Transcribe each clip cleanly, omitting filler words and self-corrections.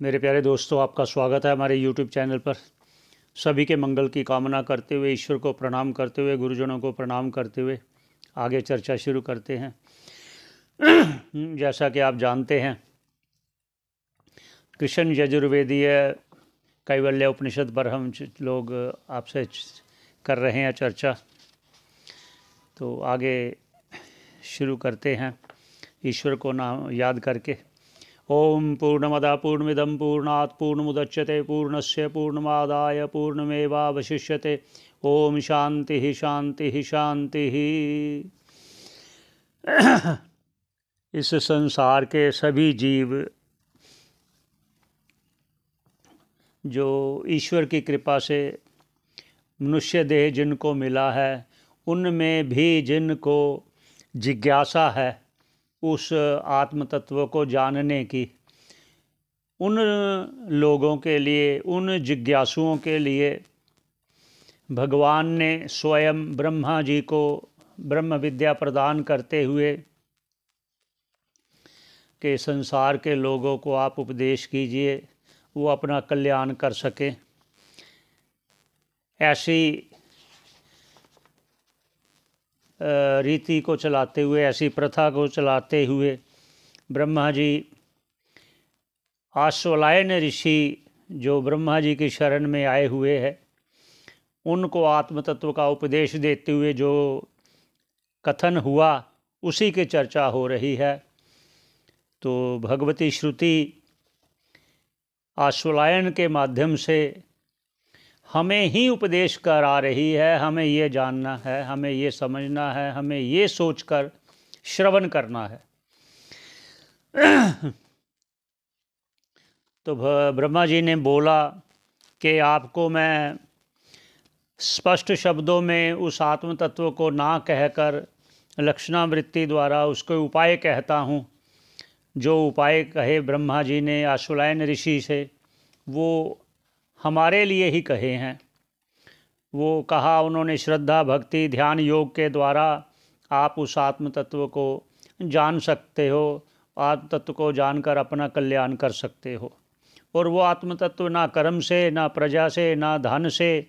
मेरे प्यारे दोस्तों, आपका स्वागत है हमारे YouTube चैनल पर। सभी के मंगल की कामना करते हुए, ईश्वर को प्रणाम करते हुए, गुरुजनों को प्रणाम करते हुए आगे चर्चा शुरू करते हैं। जैसा कि आप जानते हैं, कृष्ण यजुर्वेदीय कैवल्य उपनिषद पर हम लोग आपसे कर रहे हैं चर्चा। तो आगे शुरू करते हैं ईश्वर को नाम याद करके। ओम पूर्णमदा पूर्णमिदं पूर्णात् पूर्णमुदच्यते पूर्णस्य पूर्णमादाय पूर्णमेवावशिष्यते। ओम शांति शांति शांति। इस संसार के सभी जीव जो ईश्वर की कृपा से मनुष्य देह जिनको मिला है, उनमें भी जिनको जिज्ञासा है उस आत्म तत्व को जानने की, उन लोगों के लिए, उन जिज्ञासुओं के लिए भगवान ने स्वयं ब्रह्मा जी को ब्रह्म विद्या प्रदान करते हुए कि संसार के लोगों को आप उपदेश कीजिए, वो अपना कल्याण कर सकें। ऐसी रीति को चलाते हुए, ऐसी प्रथा को चलाते हुए ब्रह्मा जी आश्वलायन ऋषि जो ब्रह्मा जी की शरण में आए हुए हैं, उनको आत्म तत्व का उपदेश देते हुए जो कथन हुआ उसी की चर्चा हो रही है। तो भगवती श्रुति आश्वलायन के माध्यम से हमें ही उपदेश करा रही है। हमें ये जानना है, हमें ये समझना है, हमें ये सोचकर श्रवण करना है। तो ब्रह्मा जी ने बोला कि आपको मैं स्पष्ट शब्दों में उस आत्म तत्व को ना कहकर लक्षणावृत्ति द्वारा उसके उपाय कहता हूँ। जो उपाय कहे ब्रह्मा जी ने आश्वलायन ऋषि से, वो हमारे लिए ही कहे हैं। वो कहा उन्होंने, श्रद्धा भक्ति ध्यान योग के द्वारा आप उस आत्म तत्व को जान सकते हो, आत्म तत्व को जानकर अपना कल्याण कर सकते हो। और वो आत्म तत्व ना कर्म से, ना प्रजा से, ना धन से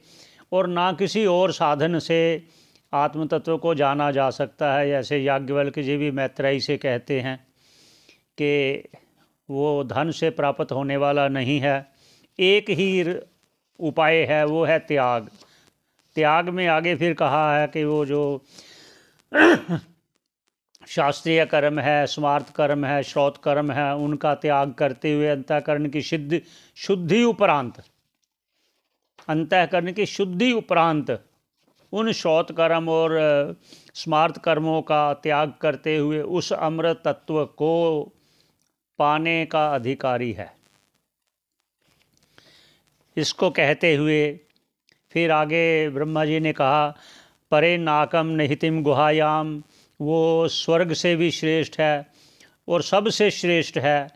और ना किसी और साधन से आत्म तत्व को जाना जा सकता है। जैसे याज्ञवल्क्य जी भी मैत्रेयी से कहते हैं कि वो धन से प्राप्त होने वाला नहीं है। एक ही उपाय है, वो है त्याग। त्याग में आगे फिर कहा है कि वो जो शास्त्रीय कर्म है, स्मार्त कर्म है, श्रौत कर्म है, उनका त्याग करते हुए अंतःकरण की शुद्धि उपरांत, अंतःकरण की शुद्धि उपरांत उन श्रौत कर्म और स्मार्त कर्मों का त्याग करते हुए उस अमृत तत्व को पाने का अधिकारी है। इसको कहते हुए फिर आगे ब्रह्मा जी ने कहा, परे नाकम निहितिम गुहायाम, वो स्वर्ग से भी श्रेष्ठ है और सबसे श्रेष्ठ है।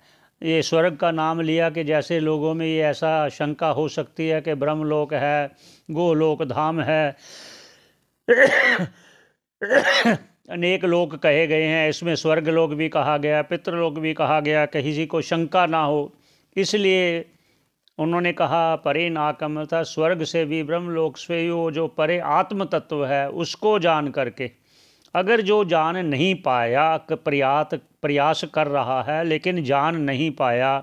ये स्वर्ग का नाम लिया कि जैसे लोगों में ये ऐसा शंका हो सकती है कि ब्रह्मलोक है, गोलोक धाम है, अनेक लोक कहे गए हैं, इसमें स्वर्ग लोक भी कहा गया, पितृलोक भी कहा गया, किसी को शंका ना हो, इसलिए उन्होंने कहा परे नाकम था। स्वर्ग से भी, ब्रह्मलोक से वो जो परे आत्म तत्व है उसको जान करके, अगर जो जान नहीं पाया, प्रयास कर रहा है लेकिन जान नहीं पाया,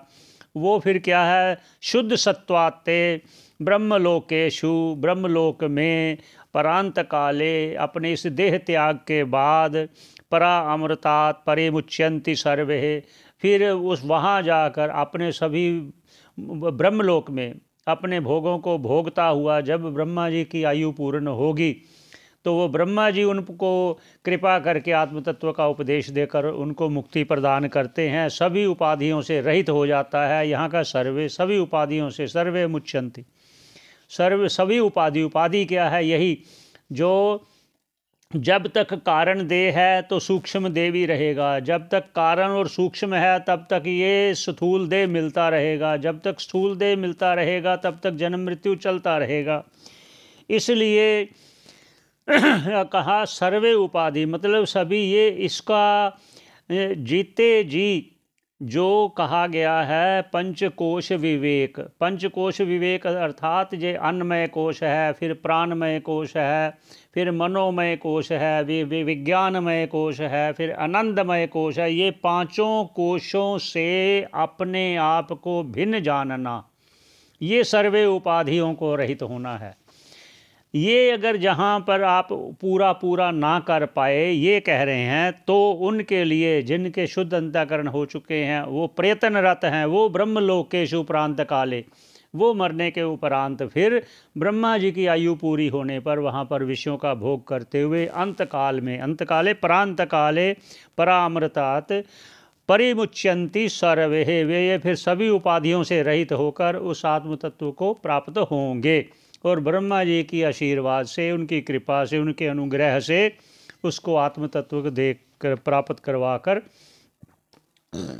वो फिर क्या है, शुद्ध सत्वात्ते ब्रह्मलोकेशु, ब्रह्मलोक में परांत काले, अपने इस देह त्याग के बाद, परा अमृतात् परे मुच्यन्ति सर्वे, फिर उस वहाँ जाकर अपने सभी ब्रह्मलोक में अपने भोगों को भोगता हुआ जब ब्रह्मा जी की आयु पूर्ण होगी, तो वो ब्रह्मा जी उनको कृपा करके आत्म तत्व का उपदेश देकर उनको मुक्ति प्रदान करते हैं। सभी उपाधियों से रहित हो जाता है। यहाँ का सर्वे, सभी उपाधियों से, सर्वे मुच्यन्ति, सर्व सभी उपाधि क्या है, यही जो जब तक कारण देह है तो सूक्ष्म देह भी रहेगा, जब तक कारण और सूक्ष्म है तब तक ये स्थूल देह मिलता रहेगा, जब तक स्थूल देह मिलता रहेगा तब तक जन्म मृत्यु चलता रहेगा। इसलिए कहा सर्वे उपाधि, मतलब सभी ये इसका जीते जी जो कहा गया है पंचकोश विवेक, पंचकोश विवेक अर्थात जो अन्नमय कोश है, फिर प्राणमय कोश है, फिर मनोमय कोश है, विज्ञानमय कोश है, फिर आनंदमय कोश है। ये पांचों कोशों से अपने आप को भिन्न जानना, ये सर्वे उपाधियों को रहित होना है। ये अगर जहाँ पर आप पूरा पूरा ना कर पाए ये कह रहे हैं, तो उनके लिए जिनके शुद्ध अंतःकरण हो चुके हैं, वो प्रयत्नरत हैं, वो ब्रह्मलोकेषु प्रांत काले, वो मरने के उपरांत फिर ब्रह्मा जी की आयु पूरी होने पर वहाँ पर विषयों का भोग करते हुए अंतकाल में, अंतकाले प्रांत काले परामृतात् परिमुच्यंती सर्वे, वे ये फिर सभी उपाधियों से रहित होकर उस आत्म तत्व को प्राप्त होंगे। और ब्रह्मा जी की आशीर्वाद से, उनकी कृपा से, उनके अनुग्रह से उसको आत्म तत्व को देख कर प्राप्त करवा कर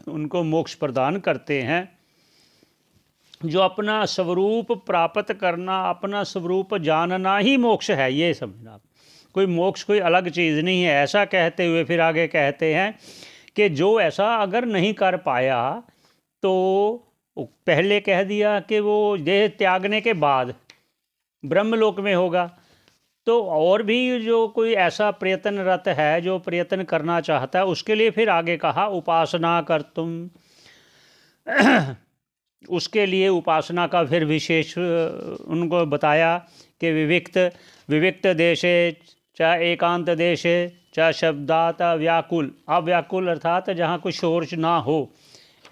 उनको मोक्ष प्रदान करते हैं। जो अपना स्वरूप प्राप्त करना, अपना स्वरूप जानना ही मोक्ष है, ये समझना। कोई मोक्ष कोई अलग चीज़ नहीं है। ऐसा कहते हुए फिर आगे कहते हैं कि जो ऐसा अगर नहीं कर पाया, तो पहले कह दिया कि वो देह त्यागने के बाद ब्रह्मलोक में होगा, तो और भी जो कोई ऐसा प्रयत्नरत है, जो प्रयत्न करना चाहता है, उसके लिए फिर आगे कहा उपासना कर तुम उसके लिए उपासना का फिर विशेष उनको बताया कि विविक्त देशे चाहे एकांत देशे चाहे शब्दात व्याकुल, अव्याकुल अर्थात जहाँ कोई शोर ना हो,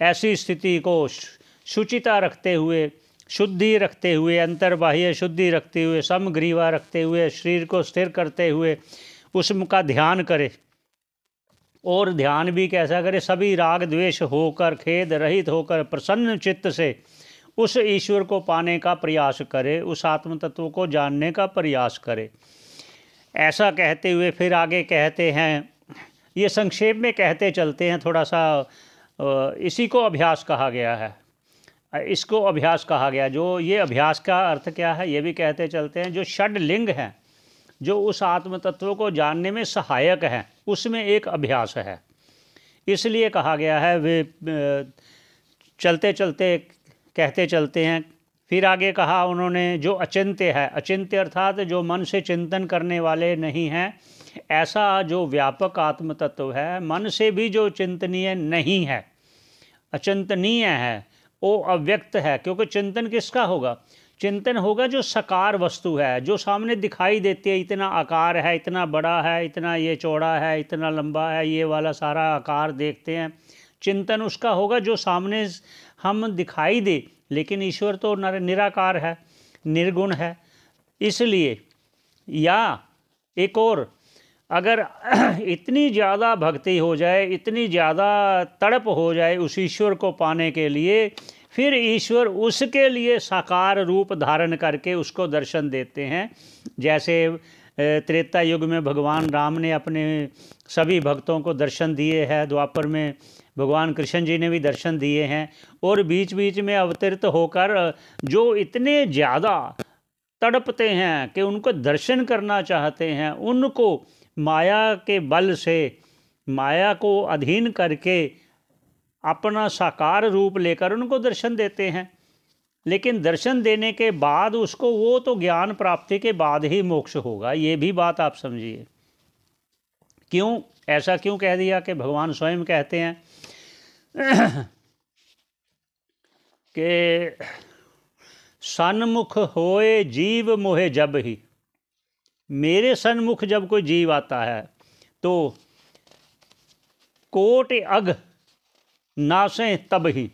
ऐसी स्थिति को शुचिता रखते हुए, शुद्धि रखते हुए, अंतर्बाह्य शुद्धि रखते हुए, समग्रीवा रखते हुए, शरीर को स्थिर करते हुए उसका ध्यान करे। और ध्यान भी कैसा करे? सभी राग द्वेष होकर, खेद रहित होकर, प्रसन्न चित्त से उस ईश्वर को पाने का प्रयास करे, उस आत्म तत्व को जानने का प्रयास करे। ऐसा कहते हुए फिर आगे कहते हैं, ये संक्षेप में कहते चलते हैं थोड़ा सा, इसी को अभ्यास कहा गया है, इसको अभ्यास कहा गया। जो ये अभ्यास का अर्थ क्या है ये भी कहते चलते हैं। जो षड लिंग हैं, जो उस आत्म तत्व को जानने में सहायक हैं, उसमें एक अभ्यास है, इसलिए कहा गया है। वे चलते चलते कहते चलते हैं। फिर आगे कहा उन्होंने जो अचिंत्य है, अचिंत्य अर्थात जो मन से चिंतन करने वाले नहीं हैं, ऐसा जो व्यापक आत्म तत्व है, मन से भी जो चिंतनीय नहीं है, अचिंतनीय है, वो अव्यक्त है। क्योंकि चिंतन किसका होगा? चिंतन होगा जो साकार वस्तु है, जो सामने दिखाई देती है, इतना आकार है, इतना बड़ा है, इतना ये चौड़ा है, इतना लंबा है, ये वाला सारा आकार देखते हैं। चिंतन उसका होगा जो सामने हम दिखाई दे। लेकिन ईश्वर तो निराकार है, निर्गुण है। इसलिए या एक और, अगर इतनी ज़्यादा भक्ति हो जाए, इतनी ज़्यादा तड़प हो जाए उस ईश्वर को पाने के लिए, फिर ईश्वर उसके लिए साकार रूप धारण करके उसको दर्शन देते हैं। जैसे त्रेता युग में भगवान राम ने अपने सभी भक्तों को दर्शन दिए हैं, द्वापर में भगवान कृष्ण जी ने भी दर्शन दिए हैं, और बीच बीच में अवतरित होकर जो इतने ज़्यादा तड़पते हैं कि उनको दर्शन करना चाहते हैं, उनको माया के बल से, माया को अधीन करके अपना साकार रूप लेकर उनको दर्शन देते हैं। लेकिन दर्शन देने के बाद उसको, वो तो ज्ञान प्राप्ति के बाद ही मोक्ष होगा, ये भी बात आप समझिए। क्यों ऐसा क्यों कह दिया? कि भगवान स्वयं कहते हैं कि सन्मुख होए जीव मोहे जब ही, मेरे सन्मुख जब कोई जीव आता है तो कोट अघ नासें तब ही,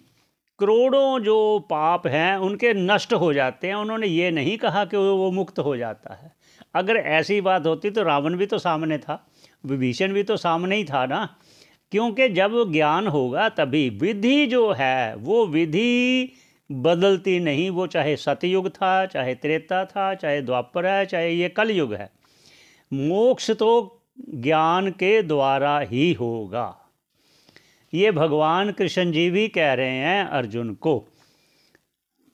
करोड़ों जो पाप हैं उनके नष्ट हो जाते हैं। उन्होंने ये नहीं कहा कि वो मुक्त हो जाता है। अगर ऐसी बात होती तो रावण भी तो सामने था, विभीषण भी तो सामने ही था ना। क्योंकि जब ज्ञान होगा तभी, विधि जो है वो विधि बदलती नहीं। वो चाहे सतयुग था, चाहे त्रेता था, चाहे द्वापर है, चाहे ये कलयुग है, मोक्ष तो ज्ञान के द्वारा ही होगा। ये भगवान कृष्ण जी भी कह रहे हैं अर्जुन को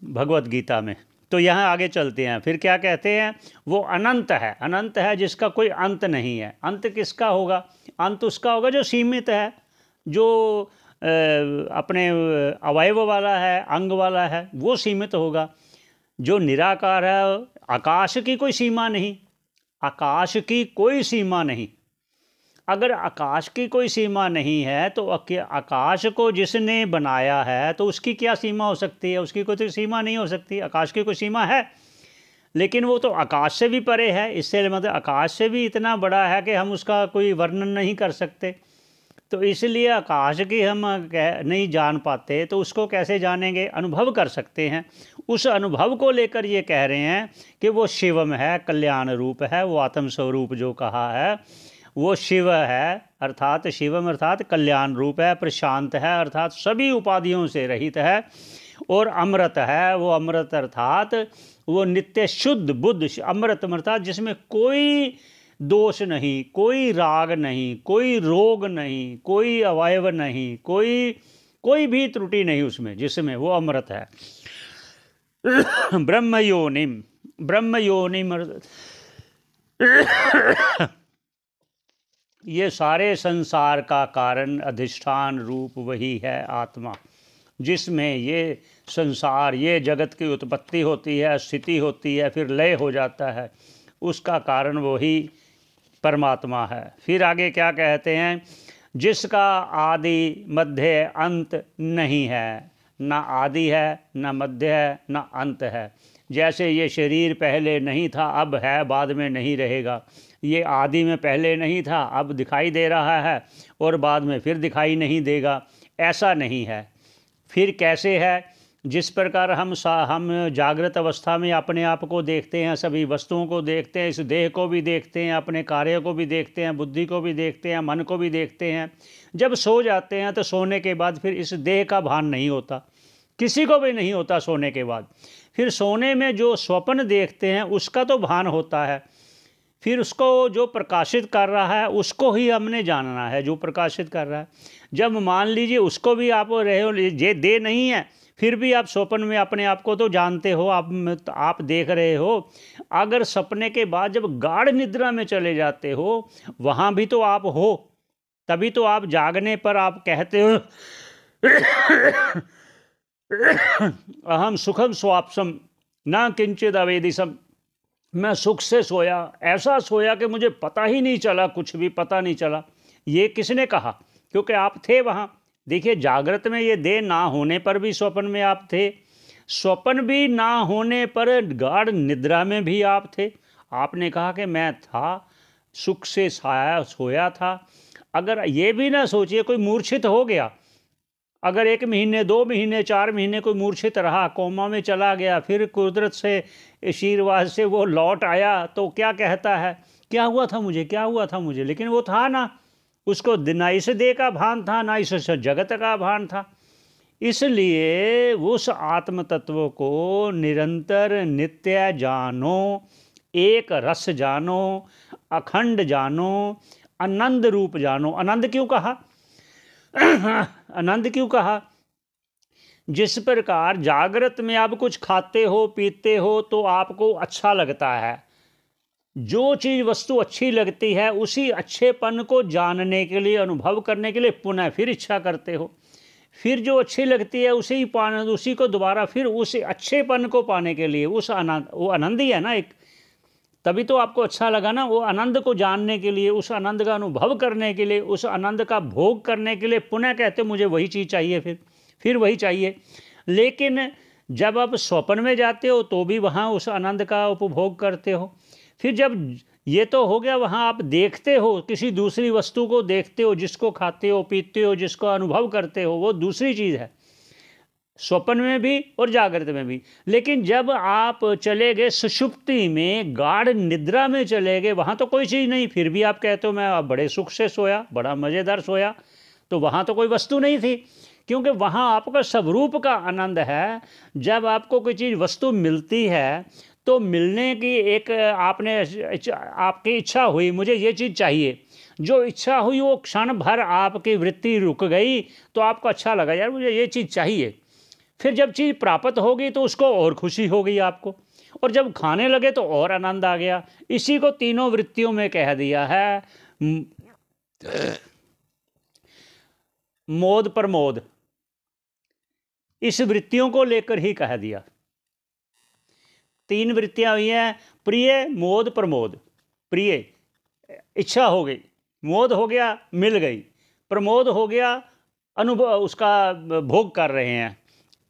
भगवत गीता में। तो यहाँ आगे चलते हैं, फिर क्या कहते हैं? वो अनंत है, अनंत है जिसका कोई अंत नहीं है। अंत किसका होगा? अंत उसका होगा जो सीमित है, जो अपने अवयव वाला है, अंग वाला है, वो सीमित होगा। जो निराकार है, आकाश की कोई सीमा नहीं, आकाश की कोई सीमा नहीं। अगर आकाश की कोई सीमा नहीं है तो आकाश को जिसने बनाया है तो उसकी क्या सीमा हो सकती है? उसकी कोई तो सीमा नहीं हो सकती। आकाश की कोई सीमा है, लेकिन वो तो आकाश से भी परे है। इससे मतलब आकाश से भी इतना बड़ा है कि हम उसका कोई वर्णन नहीं कर सकते। तो इसलिए आकाश की हम नहीं जान पाते, तो उसको कैसे जानेंगे? अनुभव कर सकते हैं। उस अनुभव को लेकर ये कह रहे हैं कि वो शिवम है, कल्याण रूप है, वो आत्म स्वरूप जो कहा है वो शिव है, अर्थात शिवम अर्थात कल्याण रूप है, प्रशांत है अर्थात सभी उपाधियों से रहित है, और अमृत है। वो अमृत अर्थात वो नित्य शुद्ध बुद्ध, अमृत अर्थात जिसमें कोई दोष नहीं, कोई राग नहीं, कोई रोग नहीं, कोई अवयव नहीं, कोई भी त्रुटि नहीं उसमें, जिसमें वो अमृत है। ब्रह्मयोनिम, ब्रह्मयोनिम ये सारे संसार का कारण अधिष्ठान रूप वही है आत्मा, जिसमें ये संसार, ये जगत की उत्पत्ति होती है, स्थिति होती है, फिर लय हो जाता है, उसका कारण वही परमात्मा है। फिर आगे क्या कहते हैं? जिसका आदि मध्य अंत नहीं है, ना आदि है, ना मध्य है, ना अंत है। जैसे ये शरीर पहले नहीं था, अब है, बाद में नहीं रहेगा। ये आदि में पहले नहीं था, अब दिखाई दे रहा है, और बाद में फिर दिखाई नहीं देगा, ऐसा नहीं है। फिर कैसे है? जिस प्रकार हम जागृत अवस्था में अपने आप को देखते हैं, सभी वस्तुओं को देखते हैं, इस देह को भी देखते हैं, अपने कार्य को भी देखते हैं, बुद्धि को भी देखते हैं, मन को भी देखते हैं। जब सो जाते हैं तो सोने के बाद फिर इस देह का भान नहीं होता, किसी को भी नहीं होता सोने के बाद। फिर सोने में जो स्वप्न देखते हैं उसका तो भान होता है, फिर उसको जो प्रकाशित कर रहा है उसको ही हमने जानना है, जो प्रकाशित कर रहा है। जब मान लीजिए उसको भी आप रहे हो, ये देह नहीं है, फिर भी आप स्वप्न में अपने आप को तो जानते हो, आप देख रहे हो। अगर सपने के बाद जब गाढ़ निद्रा में चले जाते हो, वहाँ भी तो आप हो, तभी तो आप जागने पर आप कहते हो अहम सुखम स्वाप्सम ना किंचित अवेदिसम, मैं सुख से सोया, ऐसा सोया कि मुझे पता ही नहीं चला, कुछ भी पता नहीं चला। ये किसने कहा? क्योंकि आप थे वहाँ। देखिए, जागृत में ये देह ना होने पर भी स्वप्न में आप थे, स्वप्न भी ना होने पर गाढ़ निद्रा में भी आप थे। आपने कहा कि मैं था, सुख से सोया था। अगर ये भी ना सोचिए कोई मूर्छित हो गया, अगर 1 महीने, 2 महीने, 4 महीने कोई मूर्छित रहा, कोमा में चला गया, फिर कुदरत से, आशीर्वाद से वो लौट आया, तो क्या कहता है? क्या हुआ था मुझे, क्या हुआ था मुझे? लेकिन वो था ना, उसको ना इस देह का भान था, ना इस जगत का भान था। इसलिए उस आत्म तत्व को निरंतर नित्य जानो, एक रस जानो, अखंड जानो, आनंद रूप जानो। आनंद क्यों कहा? आनंद क्यों कहा? जिस प्रकार जागृत में आप कुछ खाते हो, पीते हो, तो आपको अच्छा लगता है। जो चीज़ वस्तु अच्छी लगती है, उसी अच्छेपन को जानने के लिए, अनुभव करने के लिए पुनः फिर इच्छा करते हो। फिर जो अच्छी लगती है उसी को दोबारा फिर उस अच्छेपन को पाने के लिए, उस आनंद, वो आनंद ही है ना एक, तभी तो आपको अच्छा लगा ना। वो आनंद को जानने के लिए, उस आनंद का अनुभव करने के लिए, उस आनंद का भोग करने के लिए पुनः कहते मुझे वही चीज़ चाहिए, फिर वही चाहिए। लेकिन जब आप स्वप्न में जाते हो तो भी वहाँ उस आनंद का उपभोग करते हो। फिर जब ये तो हो गया, वहाँ आप देखते हो, किसी दूसरी वस्तु को देखते हो, जिसको खाते हो, पीते हो, जिसको अनुभव करते हो, वो दूसरी चीज़ है, स्वप्न में भी और जागृत में भी। लेकिन जब आप चले गए सुषुप्ति में, गाढ़ निद्रा में चले गए, वहाँ तो कोई चीज़ नहीं, फिर भी आप कहते हो मैं बड़े सुख से सोया, बड़ा मज़ेदार सोया। तो वहाँ तो कोई वस्तु नहीं थी, क्योंकि वहाँ आपका स्वरूप का आनंद है। जब आपको कोई चीज़ वस्तु मिलती है तो मिलने की एक आपकी इच्छा हुई, मुझे ये चीज़ चाहिए, जो इच्छा हुई वो क्षण भर आपकी वृत्ति रुक गई, तो आपको अच्छा लगा, यार मुझे ये चीज़ चाहिए। फिर जब चीज़ प्राप्त होगी तो उसको और खुशी हो गई आपको, और जब खाने लगे तो और आनंद आ गया। इसी को तीनों वृत्तियों में कह दिया है। मोद प्रमोद, इस वृत्तियों को लेकर ही कह दिया। 3 वृत्तियां हुई हैं, प्रिय मोद प्रमोद। प्रिय इच्छा हो गई, मोद हो गया मिल गई, प्रमोद हो गया अनुभव उसका भोग कर रहे हैं,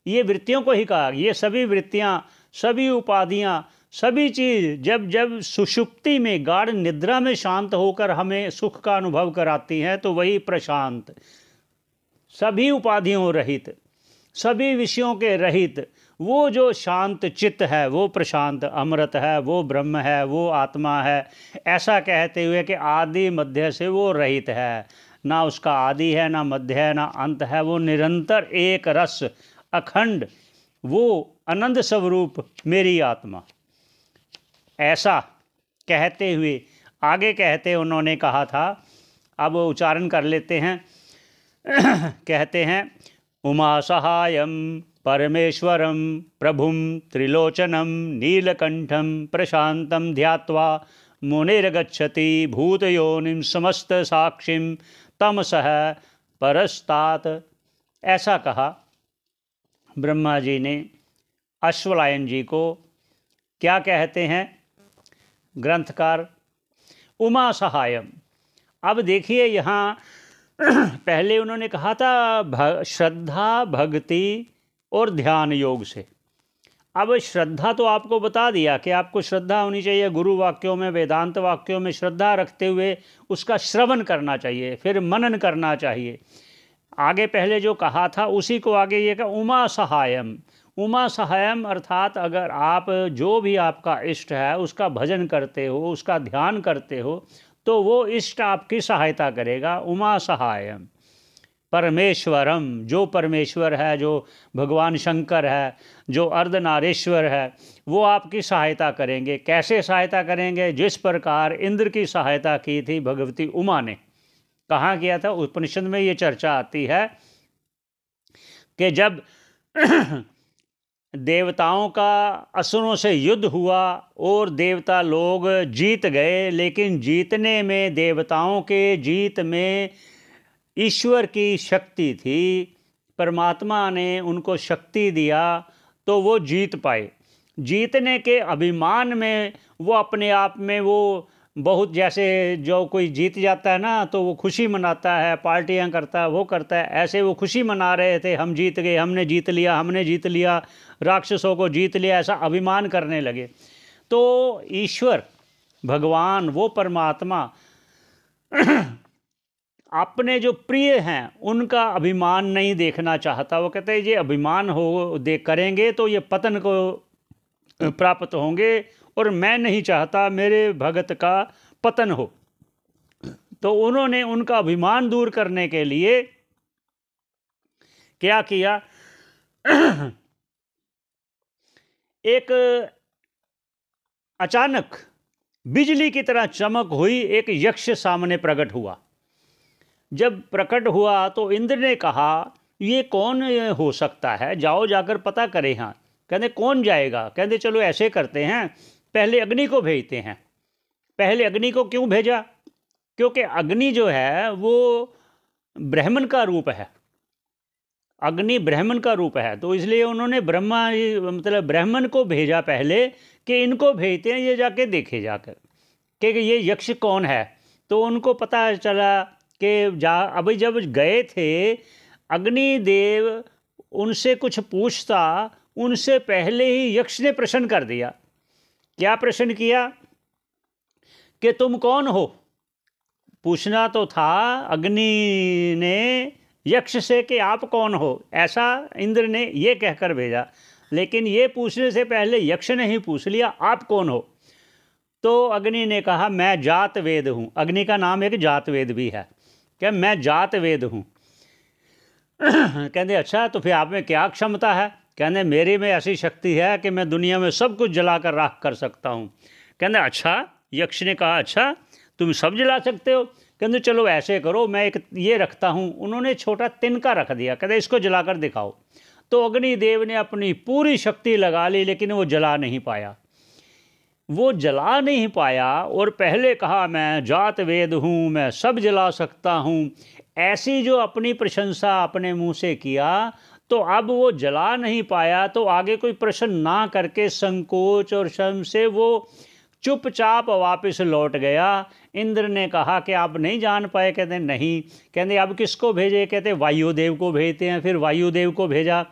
ये वृत्तियों को ही कहा। ये सभी वृत्तियां, सभी उपाधियां, सभी चीज़ जब जब सुषुप्ति में गाढ़ निद्रा में शांत होकर हमें सुख का अनुभव कराती हैं तो वही प्रशांत, सभी उपाधियों रहित, सभी विषयों के रहित वो जो शांत चित्त है, वो प्रशांत अमृत है, वो ब्रह्म है, वो आत्मा है। ऐसा कहते हुए कि आदि मध्य से वो रहित है, ना उसका आदि है, ना मध्य है, ना अंत है, वो निरंतर एक रस अखंड, वो आनंद स्वरूप मेरी आत्मा। ऐसा कहते हुए आगे कहते उन्होंने कहा था, अब उच्चारण कर लेते हैं। कहते हैं, उमा सहायम परमेश्वरम प्रभुम त्रिलोचनम नीलकंठम प्रशांतम ध्यात्वा मुनिर्गच्छति भूतयोनिम समस्त साक्षिम तमसः परस्तात। ऐसा कहा ब्रह्मा जी ने अश्वलायन जी को। क्या कहते हैं ग्रंथकार? उमा सहायम। अब देखिए यहाँ पहले उन्होंने कहा था श्रद्धा भक्ति और ध्यान योग से। अब श्रद्धा तो आपको बता दिया कि आपको श्रद्धा होनी चाहिए, गुरु वाक्यों में, वेदांत वाक्यों में श्रद्धा रखते हुए उसका श्रवण करना चाहिए, फिर मनन करना चाहिए। आगे पहले जो कहा था उसी को आगे ये कहा उमा सहायम। उमा सहायम अर्थात अगर आप जो भी आपका इष्ट है उसका भजन करते हो, उसका ध्यान करते हो, तो वो इष्ट आपकी सहायता करेगा। उमा सहायम परमेश्वरम, जो परमेश्वर है, जो भगवान शंकर है, जो अर्धनारीश्वर है, वो आपकी सहायता करेंगे। कैसे सहायता करेंगे? जिस प्रकार इंद्र की सहायता की थी भगवती उमा ने। कहाँ किया था? उपनिषद में ये चर्चा आती है कि जब देवताओं का असुरों से युद्ध हुआ और देवता लोग जीत गए, लेकिन जीतने में, देवताओं के जीत में ईश्वर की शक्ति थी, परमात्मा ने उनको शक्ति दिया तो वो जीत पाए। जीतने के अभिमान में वो अपने आप में वो बहुत, जैसे जो कोई जीत जाता है ना तो वो खुशी मनाता है, पार्टियां करता है, वो करता है, ऐसे वो खुशी मना रहे थे, हम जीत गए, हमने जीत लिया, हमने जीत लिया, राक्षसों को जीत लिया, ऐसा अभिमान करने लगे। तो ईश्वर भगवान, वो परमात्मा अपने जो प्रिय हैं उनका अभिमान नहीं देखना चाहता। वो कहते हैं ये अभिमान हो करेंगे तो ये पतन को प्राप्त होंगे, और मैं नहीं चाहता मेरे भगत का पतन हो। तो उन्होंने उनका अभिमान दूर करने के लिए क्या किया? एक अचानक बिजली की तरह चमक हुई, एक यक्ष सामने प्रकट हुआ। जब प्रकट हुआ तो इंद्र ने कहा ये कौन हो सकता है, जाओ जाकर पता करें। हाँ, कहते कौन जाएगा? कहते चलो ऐसे करते हैं, पहले अग्नि को भेजते हैं। पहले अग्नि को क्यों भेजा? क्योंकि अग्नि जो है वो ब्राह्मण का रूप है, अग्नि ब्राह्मण का रूप है, तो इसलिए उन्होंने ब्रह्मा मतलब ब्राह्मण को भेजा पहले कि इनको भेजते हैं, ये जाके देखे जाकर कि ये यक्ष कौन है। तो उनको पता चला कि अभी जब गए थे अग्निदेव उनसे कुछ पूछता, उनसे पहले ही यक्ष ने प्रश्न कर दिया। क्या प्रश्न किया? कि तुम कौन हो? पूछना तो था अग्नि ने यक्ष से कि आप कौन हो, ऐसा इंद्र ने ये कहकर भेजा। लेकिन ये पूछने से पहले यक्ष ने ही पूछ लिया आप कौन हो। तो अग्नि ने कहा मैं जात वेद हूँ। अग्नि का नाम एक जात वेद भी है, क्या मैं जात वेद हूँ। कहते अच्छा, तो फिर आप में क्या क्षमता है? कहते मेरे में ऐसी शक्ति है कि मैं दुनिया में सब कुछ जलाकर राख कर सकता हूँ। कहते अच्छा। यक्ष ने कहा अच्छा तुम सब जला सकते हो? कहते चलो ऐसे करो, मैं एक ये रखता हूँ। उन्होंने छोटा तिनका रख दिया, कहते इसको जलाकर दिखाओ। तो अग्निदेव ने अपनी पूरी शक्ति लगा ली, लेकिन वो जला नहीं पाया, वो जला नहीं पाया। और पहले कहा मैं जात वेद हूँ, मैं सब जला सकता हूँ। ऐसी जो अपनी प्रशंसा अपने मुंह से किया, तो अब वो जला नहीं पाया, तो आगे कोई प्रश्न ना करके संकोच और शर्म से वो चुपचाप वापस लौट गया। इंद्र ने कहा कि आप नहीं जान पाए? कहते नहीं। कहते अब किसको भेजे? कहते वायुदेव को भेजते हैं। फिर वायुदेव को भेजा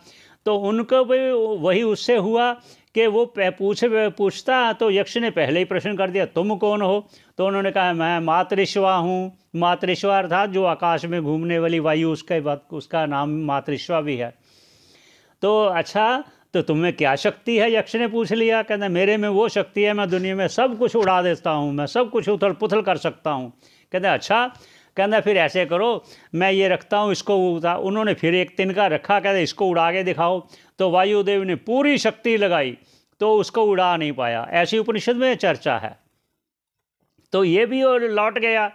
तो उनको भी वही उससे हुआ कि वो पूछता तो यक्ष ने पहले ही प्रश्न कर दिया, तुम कौन हो? तो उन्होंने कहा मैं मातृश्वा हूँ। मातृश्वा अर्थात जो आकाश में घूमने वाली वायु, उसका नाम मातृश्वा भी है। तो अच्छा, तो तुम्हें क्या शक्ति है? यक्ष ने पूछ लिया। कहते मेरे में वो शक्ति है, मैं दुनिया में सब कुछ उड़ा देता हूँ, मैं सब कुछ उथल पुथल कर सकता हूँ। कहते अच्छा। कहते फिर ऐसे करो, मैं ये रखता हूँ, इसको उन्होंने फिर एक तिनका रखा। कहते इसको उड़ा के दिखाओ। तो वायुदेव ने पूरी शक्ति लगाई तो उसको उड़ा नहीं पाया। ऐसी उपनिषद में चर्चा है। तो ये भी और लौट गया।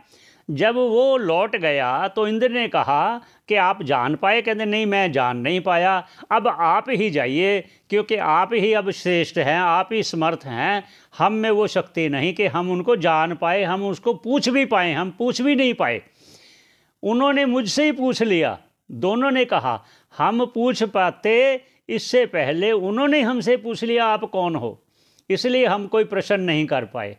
जब वो लौट गया तो इंद्र ने कहा कि आप जान पाए? कहते नहीं, मैं जान नहीं पाया। अब आप ही जाइए, क्योंकि आप ही अब श्रेष्ठ हैं, आप ही समर्थ हैं। हम में वो शक्ति नहीं कि हम उनको जान पाए, हम उसको पूछ भी पाए, हम पूछ भी नहीं पाए। उन्होंने मुझसे ही पूछ लिया। दोनों ने कहा हम पूछ पाते, इससे पहले उन्होंने हमसे पूछ लिया आप कौन हो, इसलिए हम कोई प्रश्न नहीं कर पाए।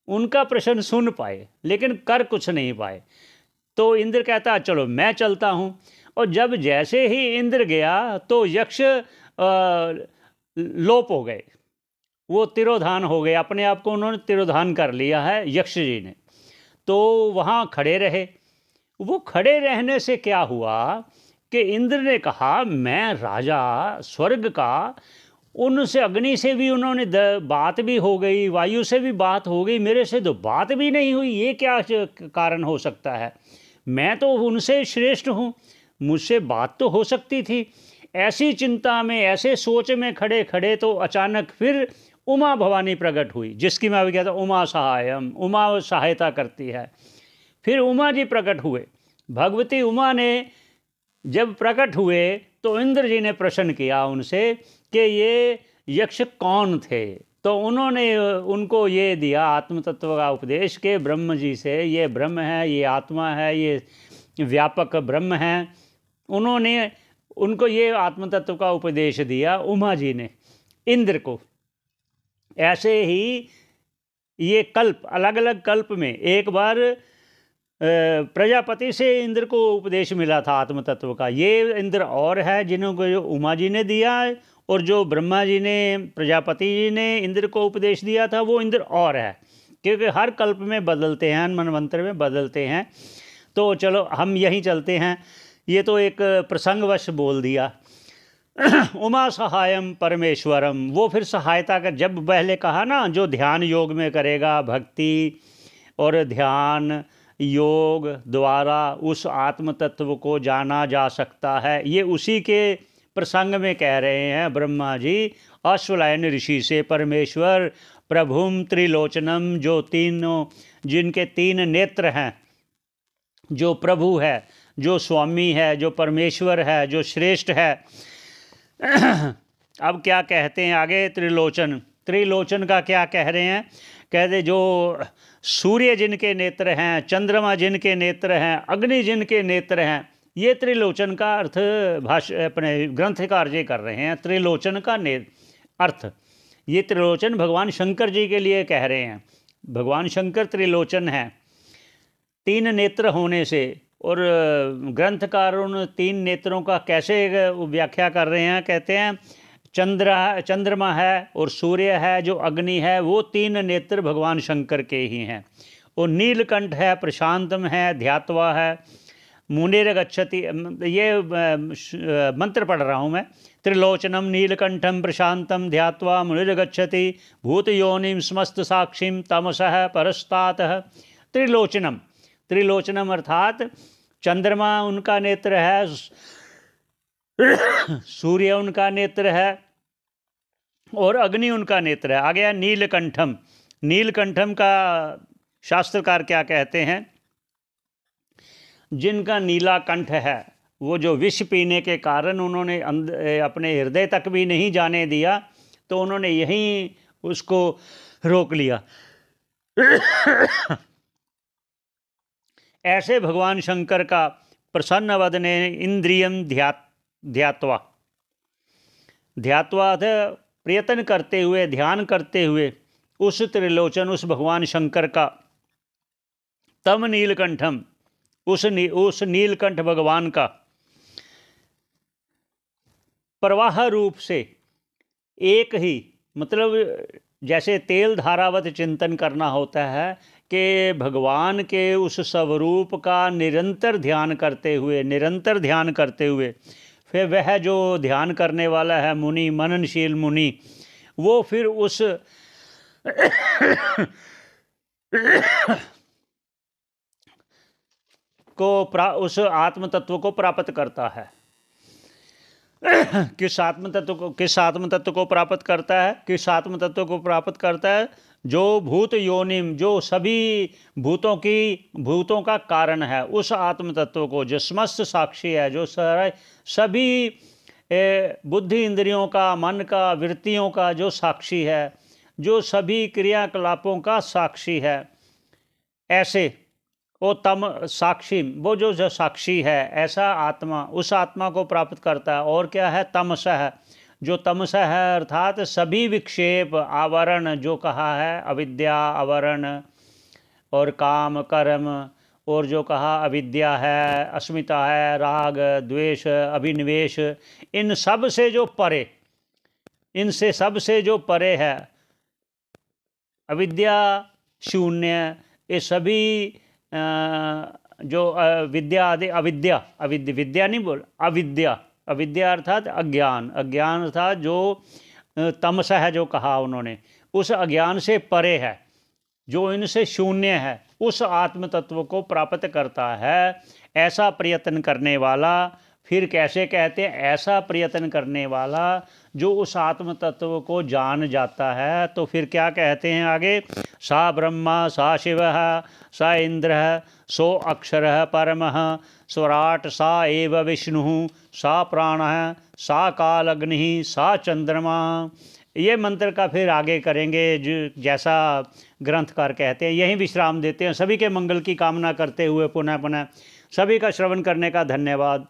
उनका प्रश्न सुन पाए लेकिन कर कुछ नहीं पाए। तो इंद्र कहता चलो मैं चलता हूँ। और जब जैसे ही इंद्र गया तो यक्ष लोप हो गए, वो तिरोधान हो गए, अपने आप को उन्होंने तिरोधान कर लिया है यक्ष जी ने। तो वहाँ खड़े रहे। वो खड़े रहने से क्या हुआ कि इंद्र ने कहा मैं राजा स्वर्ग का, उनसे अग्नि से भी उन्होंने बात भी हो गई, वायु से भी बात हो गई, मेरे से तो बात भी नहीं हुई। ये क्या कारण हो सकता है? मैं तो उनसे श्रेष्ठ हूँ, मुझसे बात तो हो सकती थी। ऐसी चिंता में, ऐसे सोच में खड़े खड़े तो अचानक फिर उमा भवानी प्रकट हुई, जिसकी मैं अभी कहता उमा सहायम, उमा सहायता करती है। फिर उमा जी प्रकट हुए। भगवती उमा ने जब प्रकट हुए तो इंद्र जी ने प्रश्न किया उनसे कि ये यक्ष कौन थे। तो उन्होंने उनको ये दिया आत्म तत्व का उपदेश के ब्रह्म जी से, ये ब्रह्म है, ये आत्मा है, ये व्यापक ब्रह्म है। उन्होंने उनको ये आत्म तत्व का उपदेश दिया उमा जी ने इंद्र को। ऐसे ही ये कल्प, अलग अलग कल्प में, एक बार प्रजापति से इंद्र को उपदेश मिला था आत्म तत्व का, ये इंद्र और है जिन्होंने जो उमा जी ने दिया है, और जो ब्रह्मा जी ने, प्रजापति जी ने इंद्र को उपदेश दिया था वो इंद्र और है, क्योंकि हर कल्प में बदलते हैं, मनवंतर में बदलते हैं। तो चलो हम यहीं चलते हैं, ये तो एक प्रसंगवश बोल दिया। उमा सहायम परमेश्वरम, वो फिर सहायता का, जब पहले कहा ना जो ध्यान योग में करेगा, भक्ति और ध्यान योग द्वारा उस आत्म तत्व को जाना जा सकता है, ये उसी के प्रसंग में कह रहे हैं ब्रह्मा जी अश्वलायन ऋषि से। परमेश्वर प्रभुम त्रिलोचनम, जो तीनों, जिनके तीन नेत्र हैं, जो प्रभु है, जो स्वामी है, जो परमेश्वर है, जो श्रेष्ठ है। अब क्या कहते हैं आगे? त्रिलोचन, त्रिलोचन का क्या कह रहे हैं? कहते जो सूर्य जिनके नेत्र हैं, चंद्रमा जिनके नेत्र हैं, अग्नि जिनके नेत्र हैं, ये त्रिलोचन का अर्थ भाष्य अपने ग्रंथकार जी कर रहे हैं। त्रिलोचन का अर्थ, ये त्रिलोचन भगवान शंकर जी के लिए कह रहे हैं। भगवान शंकर त्रिलोचन हैं, तीन नेत्र होने से। और ग्रंथकार उन तीन नेत्रों का कैसे व्याख्या कर रहे हैं? कहते हैं चंद्रमा है और सूर्य है, जो अग्नि है, वो तीन नेत्र भगवान शंकर के ही हैं। और नीलकंठ है, प्रशांतम है, ध्यात्वा है, मुनिर गच्छति, ये मंत्र पढ़ रहा हूँ मैं। त्रिलोचनम नीलकंठम प्रशांतम ध्यात्वा मुनिर गच्छति भूत योनिम समस्त साक्षिम तमसः परस्तातः। त्रिलोचनम, त्रिलोचनम अर्थात चंद्रमा उनका नेत्र है, सूर्य उनका नेत्र है और अग्नि उनका नेत्र है। आ गया नीलकंठम। नीलकंठम का शास्त्रकार क्या कहते हैं? जिनका नीला कंठ है, वो जो विष पीने के कारण उन्होंने अपने हृदय तक भी नहीं जाने दिया, तो उन्होंने यहीं उसको रोक लिया। ऐसे भगवान शंकर का प्रसन्न वदने इंद्रियम ध्यात्वा, ध्यात्वा प्रयत्न करते हुए, ध्यान करते हुए उस त्रिलोचन, उस भगवान शंकर का, तम नीलकंठम, उस नीलकंठ भगवान का प्रवाह रूप से एक ही, मतलब जैसे तेल धारावत चिंतन करना होता है कि भगवान के उस स्वरूप का निरंतर ध्यान करते हुए, निरंतर ध्यान करते हुए, फिर वह जो ध्यान करने वाला है मुनि, मननशील मुनि, वो फिर उस उस आत्म तत्व को प्राप्त करता है। किस आत्म तत्व को प्राप्त करता है? किस आत्म तत्व को प्राप्त करता है? जो भूत योनिम, जो सभी भूतों का कारण है, उस आत्म तत्व को, जो समस्त साक्षी है, जो सभी बुद्धि इंद्रियों का, मन का, वृत्तियों का जो साक्षी है, जो सभी क्रियाकलापों का साक्षी है, ऐसे वो तम साक्षी, वो जो साक्षी है, ऐसा आत्मा, उस आत्मा को प्राप्त करता है। और क्या है? तमसः, जो तमसः है अर्थात सभी विक्षेप, आवरण जो कहा है, अविद्या, आवरण और काम, कर्म, और जो कहा अविद्या है, अस्मिता है, राग, द्वेष, अभिनिवेश, इन सब से जो परे, इनसे सब से जो परे है, अविद्या, शून्य, ये सभी जो विद्या आदि, विद्या नहीं बोल, अविद्या अर्थात अज्ञान, अज्ञान अर्थात जो तमसा है, जो कहा उन्होंने, उस अज्ञान से परे है, जो इनसे शून्य है, उस आत्म तत्व को प्राप्त करता है। ऐसा प्रयत्न करने वाला, फिर कैसे कहते हैं? ऐसा प्रयत्न करने वाला जो उस आत्म तत्व को जान जाता है। तो फिर क्या कहते हैं आगे? सा ब्रह्मा, सा शिवः, सा इंद्रः, सो अक्षरः परमः, स्वराट, सा एव विष्णुः, सा प्राणः, सा कालग्निः, सा चंद्रमा। ये मंत्र का फिर आगे करेंगे, जो जैसा ग्रंथकार कहते हैं। यहीं विश्राम देते हैं। सभी के मंगल की कामना करते हुए पुनः सभी का श्रवण करने का धन्यवाद।